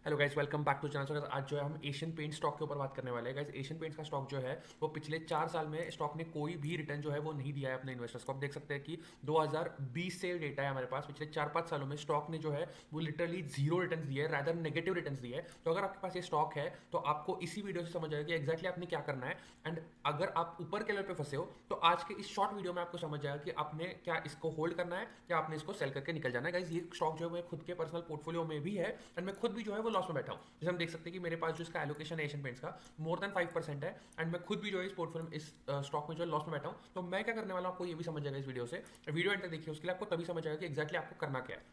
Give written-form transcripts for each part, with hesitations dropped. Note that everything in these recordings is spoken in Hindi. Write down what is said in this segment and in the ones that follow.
Hello guys, welcome back to channel. So आज जो है हम एशियन पेंट स्टॉक के ऊपर बात करने वाले हैं। गाइस, एशियन पेंट्स का स्टॉक जो है वो पिछले 4 साल में स्टॉक ने कोई भी रिटर्न जो है वो नहीं दिया है अपने इन्वेस्टर्स को। आप देख सकते हैं कि 2020 से डेटा है हमारे पास। पिछले 4-5 सालों में स्टॉक ने जो है वो लिटरली जीरो रिटर्न दिए है, रादर नेगेटिव रिटर्न दिए है। तो अगर आपके पास ये स्टॉक है तो आपको इसी वीडियो से समझ आएगा कि एक्जैक्टली आपने क्या करना है। एंड अगर आप ऊपर के लेवल पे फंसे हो तो आज के इस शॉर्ट वीडियो में आपको समझ जाएगा कि आपने क्या इसको होल्ड करना है या आपने इसको सेल करके निकल जाना है। गाइस, ये स्टॉक जो है वो खुद के पर्सनल पोर्टफोलियो में भी है एंड मैं खुद भी जो है वो लॉस में बैठा हूँ। जैसे हम देख सकते हैं कि मेरे पास जो इसका एलोकेशन है एशियन पेंट्स का मोर देन 5% है एंड मैं खुद भी जो है इस पोर्टफोलियो में इस स्टॉक में जो है लॉस में बैठा हूँ। तो मैं क्या करने वाला हूँ आपको ये भी समझ जाएगा इस वीडियो से। वीडियो एंड तक देखिए, उसके लिए आपको तभी समझ आएगा कि एक्जैक्टली आपको करना क्या है।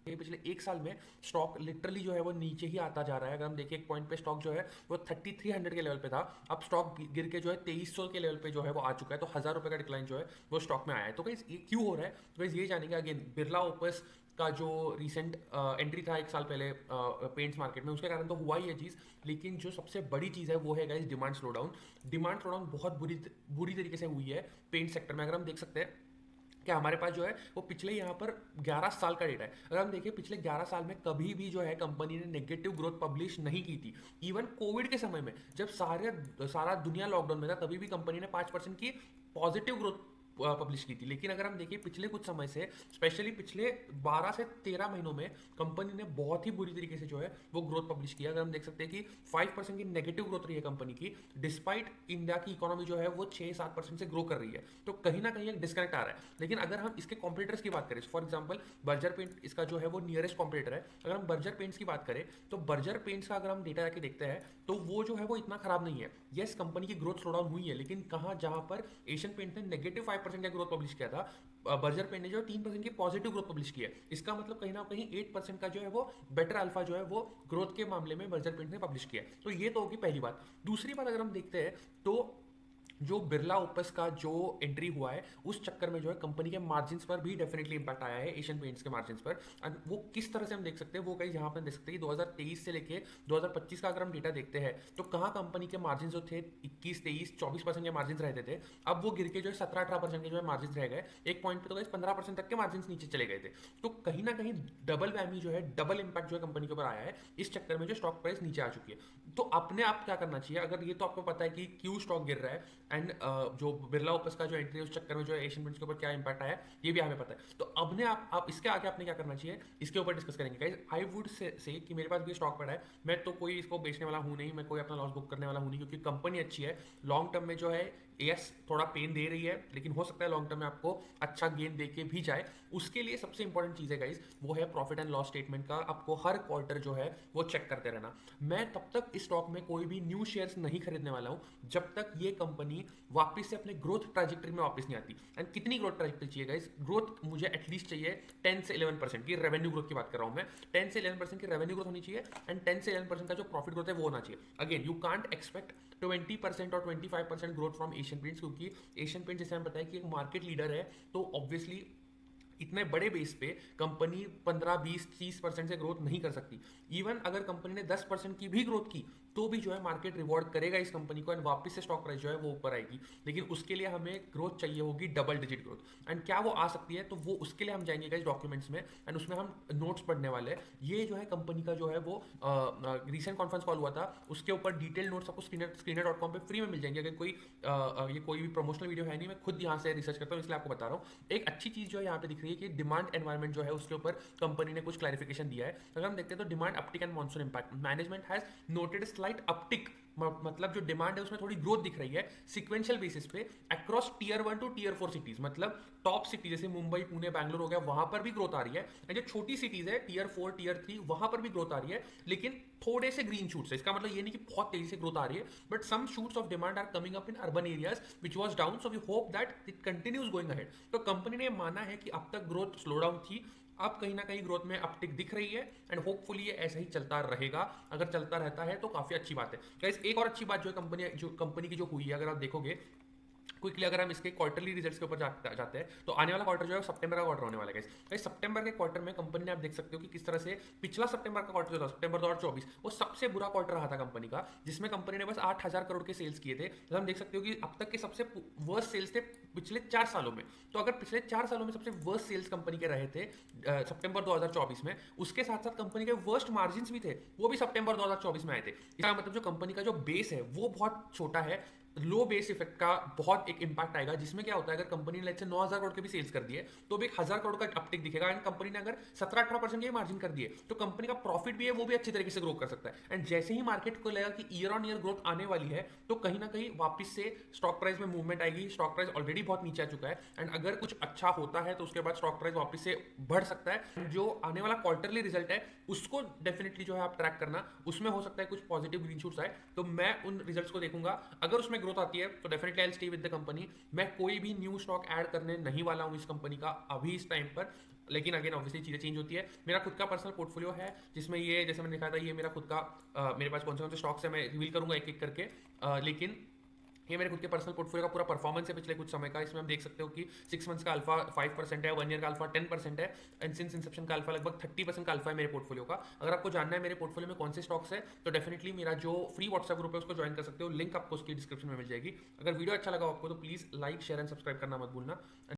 ये पिछले 1 साल में स्टॉक लिटरली जो है वो नीचे ही आता जा रहा है। अगर हम देखिए एक पॉइंट पे स्टॉक जो है वो 3300 के लेवल पे था, अब स्टॉक गिर के जो है 2300 के लेवल पे जो है वो आ चुका है। तो 1000 रुपए का डिक्लाइन जो है वो स्टॉक में आया है। तो गाइस ये क्यों हो रहा है, तो गाइस ये जानेंगे। अगेन, बिरला ओपस का जो रिसेंट एंट्री था 1 साल पहले पेंट्स मार्केट में, उसके कारण तो हुआ ही ये चीज़। लेकिन जो सबसे बड़ी चीज़ है वो है guys demand slow down. Demand slow down बहुत बुरी तरीके से हुई है पेंट सेक्टर में। अगर हम देख सकते हैं कि हमारे पास जो है वो पिछले यहाँ पर 11 साल का डेटा है। अगर हम देखिए पिछले 11 साल में कभी भी जो है कंपनी ने नेगेटिव ग्रोथ पब्लिश नहीं की थी। इवन कोविड के समय में जब सारा दुनिया लॉकडाउन में था तभी भी कंपनी ने 5% की पॉजिटिव ग्रोथ पब्लिश की थी। लेकिन अगर हम देखिए पिछले कुछ समय से, स्पेशली पिछले 12 से 13 महीनों में कंपनी ने बहुत ही बुरी तरीके से जो है वो ग्रोथ पब्लिश किया। अगर हम देख सकते हैं कि 5% की नेगेटिव ग्रोथ रही है कंपनी की, डिस्पाइट इंडिया की इकोनॉमी जो है वो 6-7% से ग्रो कर रही है। तो कहीं ना कहीं एक डिस्कनेक्ट आ रहा है। लेकिन अगर हम इसके कॉम्पिटिटर्स की बात करें, फॉर एग्जाम्पल बर्जर पेंट इसका जो है वो नियरेस्ट कॉम्पिटिटर है। अगर हम बर्जर पेंट्स की बात करें तो बर्जर पेंट्स का अगर हम डेटा जाके देखते हैं तो वो जो है वो इतना खराब नहीं है। यस, कंपनी की ग्रोथ स्लो डाउन हुई है, लेकिन कहाँ, जहां पर एशियन पेंट ने -5% का ग्रोथ पब्लिश किया था, बर्जर पेंट ने जो 3% की पॉजिटिव ग्रोथ पब्लिश की है। इसका मतलब कहीं ना कहीं 8% का जो है वो बेटर अल्फा जो है वो ग्रोथ के मामले में बर्जर पेंट ने पब्लिश किया है। तो ये तो होगी पहली बात। दूसरी बात अगर हम देखते हैं तो जो बिरला ओपस का जो एंट्री हुआ है उस चक्कर में जो है कंपनी के मार्जिन्स पर भी डेफिनेटली इंपैक्ट आया है, एशियन पेंट्स के मार्जिन्स पर। और वो किस तरह से हम देख सकते हैं वो कहीं यहाँ पर देख सकते हैं कि 2023 से लेके 2025 का अगर हम डेटा देखते हैं तो कहाँ कंपनी के मार्जिन जो थे 21, 23, 24% के मार्जिन रहते थे, अब वो गिर के जो है 17-18% के जो है मार्जिन रह गए। एक पॉइंट पे तो 15% तक के मार्जिन नीचे चले गए थे। तो कहीं ना कहीं डबल वैमी जो है, डबल इंपैक्ट जो है कंपनी के ऊपर आया है। इस चक्कर में जो स्टॉक प्राइस नीचे आ चुकी है। तो अपने आप क्या करना चाहिए, अगर ये तो आपको पता है कि क्यों स्टॉक गिर रहा है एंड जो बिरला ओपस का जो एंट्री है उस चक्कर में जो है एशियन पेंट्स के ऊपर क्या इंपैक्ट आया है ये भी हमें पता है। तो अपने आप इसके आगे आपने क्या करना चाहिए इसके ऊपर डिस्कस करेंगे। गाइस, आई वुड से कि मेरे पास भी स्टॉक पड़ा है, मैं तो कोई इसको बेचने वाला हूं नहीं, मैं कोई अपना लॉस बुक करने वाला हूं नहीं, क्योंकि कंपनी अच्छी है। लॉन्ग टर्म में जो है यस थोड़ा पेन दे रही है, लेकिन हो सकता है लॉन्ग टर्म में आपको अच्छा गेन दे के भी जाए। उसके लिए सबसे इंपॉर्टेंट चीज है गाइस, वो है प्रॉफिट एंड लॉस स्टेटमेंट का आपको हर क्वार्टर जो है वो चेक करते रहना। मैं तब तक इस स्टॉक में कोई भी न्यू शेयर्स नहीं खरीदने वाला हूं जब तक ये कंपनी वापस से अपने ग्रोथ ट्रैजेक्टरी में वापस नहीं आती। एंड कितनी ग्रोथ ट्रैजेक्टरी चाहिए गाइस, ग्रोथ मुझे एटलीस्ट चाहिए 10 से 11% की रेवेन्यू ग्रोथ की बात कर रहा हूं मैं। 10 से 11% की रेवेन्यू ग्रोथ होनी चाहिए एंड 10 से 11% का जो प्रॉफिट ग्रोथ है वो होना चाहिए। अगेन, यू कांट एक्सपेक्ट 20% और 25% ग्रोथ फ्रॉम एशियन पेंट्स, क्योंकि एशियन पेंट्स जैसे हमें पता है कि एक मार्केट लीडर है। तो ऑब्वियसली इतने बड़े बेस पे कंपनी 15, 20, 30% से ग्रोथ नहीं कर सकती। इवन अगर कंपनी ने 10% की भी ग्रोथ की तो भी जो है मार्केट रिवॉर्ड करेगा इस कंपनी को एंड वापस से स्टॉक प्राइस जो है वो ऊपर आएगी। लेकिन उसके लिए हमें ग्रोथ चाहिए होगी डबल डिजिट ग्रोथ। एंड क्या वो आ सकती है, तो वो उसके लिए हम जाएंगे गाइस डॉक्यूमेंट्स में एंड उसमें हम नोट्स पढ़ने वाले हैं। ये जो है कंपनी का जो है वो रिसेंट कॉन्फ्रेंस कॉल हुआ था, उसके ऊपर डिटेल नोट्स आपको screener.com पे फ्री में मिल जाएंगे। अगर कोई ये कोई भी प्रमोशनल वीडियो है नहीं, मैं खुद यहाँ से रिसर्च करता हूँ इसलिए आपको बता रहा हूँ। एक अच्छी चीज जो है यहाँ पे दिख रही है कि डिमांड एनवायरमेंट जो है उसके ऊपर कंपनी ने कुछ क्लैरिफिकेशन दिया है। अगर हम देखते हैं तो demand uptick and monsoon impact, management has noted slight uptick, मतलब जो डिमांड है उसमें थोड़ी ग्रोथ दिख रही है सिक्वेंशियल बेसिस पे across tier 1 to tier 4 cities. मतलब टॉप सिटी जैसे मुंबई, पुणे, बैंगलोर हो गया, वहां पर भी ग्रोथ आ रही है। एंड जो छोटी सिटीज है टियर 4, टियर 3, वहां पर भी ग्रोथ आ रही है, लेकिन थोड़े से ग्रीन शूट्स है। इसका मतलब ये नहीं कि बहुत तेजी से ग्रोथ आ रही है, but some shoots of demand are coming up in urban areas which was down, so we hope that it continues going ahead. तो कंपनी ने माना है कि अब तक ग्रोथ स्लो डाउन थी, अब कहीं ना कहीं ग्रोथ में अपटिक दिख रही है एंड होपफुली ये ऐसा ही चलता रहेगा। अगर चलता रहता है तो काफी अच्छी बात है। गाइस, एक और अच्छी बात जो है कंपनी की जो हुई है, अगर आप देखोगे क्विकली अगर हम इसके क्वार्टरली रिजल्ट्स के ऊपर जाते हैं तो आने वाला क्वार्टर जो है सितंबर का क्वार्टर होने वाला है गाइस। सितंबर के क्वार्टर में कंपनी ने आप देख सकते हो कि किस तरह से पिछला सितंबर का क्वार्टर जो था सितंबर 2024 वो सबसे बुरा क्वार्टर रहा था कंपनी का, जिसमें कंपनी ने बस 8,000 करोड़ के सेल्स किए थे। तो हम देख सकते हो कि अब तक के सबसे वर्स्ट सेल्स थे पिछले 4 सालों में। तो अगर पिछले 4 सालों में सबसे वर्स्ट सेल्स कंपनी के रहे थे सितंबर 2024 में, उसके साथ साथ कंपनी के वर्स्ट मार्जिन भी थे, वो भी सितंबर 2024 में आए थे। इसका मतलब जो कंपनी का जो बेस है वो बहुत छोटा है, लो बेस इफेक्ट का बहुत एक इंपैक्ट आएगा, जिसमें क्या होता है अगर कंपनी ने 9,000 करोड़ के भी सेल्स कर दिए तो भी 1,000 करोड़ का अपटिक दिखेगा। एंड कंपनी ने अगर 17-18% के मार्जिन कर दिए तो कंपनी का प्रॉफिट भी है वो भी अच्छी तरीके से ग्रो कर सकता है। एंड जैसे ही मार्केट को लगेगा कि ईयर ऑन ईयर ग्रोथ आने वाली है तो कहीं ना कहीं वापस से स्टॉक प्राइस में मूवमेंट आएगी। स्टॉक प्राइस ऑलरेडी बहुत नीचे आ चुका है एंड अगर कुछ अच्छा होता है तो उसके बाद स्टॉक प्राइस वापस से बढ़ सकता है। जो आने वाला क्वार्टरली रिजल्ट है उसको डेफिनेटली जो है आप ट्रैक करना, उसमें हो सकता है कुछ पॉजिटिव ग्रीन शूट्स आए, तो मैं उन रिजल्ट्स को देखूंगा। अगर उसमें ग्रोथ आती है तो definitely I stay with the company. मैं कोई भी न्यू स्टॉक ऐड करने नहीं वाला हूं इस कंपनी का अभी इस टाइम पर, लेकिन अगेन ऑब्वियसली चीजें चेंज होती है। मेरा खुद का पर्सनल पोर्टफोलियो है जिसमें ये जैसे मैंने दिखाया था ये मेरा खुद का मेरे पास कौन से स्टॉक्स है मैं रिवील करूंगा एक एक करके, लेकिन ये मेरे खुद के पर्सनल पोर्टफोलियो का पूरा परफॉर्मेंस है पिछले कुछ समय का। इसमें हम देख सकते हो कि 6 मंथ्स का अल्फा 5% है, 1 ईयर का अल्फा 10% है एंड सिंस इंसेप्शन का अल्फा लगभग 30% का अल्फा है मेरे पोर्टफोलियो का। अगर आपको जानना है मेरे पोर्टफोलियो में कौन से स्टॉक्स है तो डेफिनेटली मेरा जो फ्री व्हाट्सएप ग्रुप है उसको ज्वाइन कर सकते हो, लिंक आपको उसकी डिस्क्रिप्शन में मिल जाएगी। अगर वीडियो अच्छा लगा आपको तो please like share and subscribe करना मत भूलना।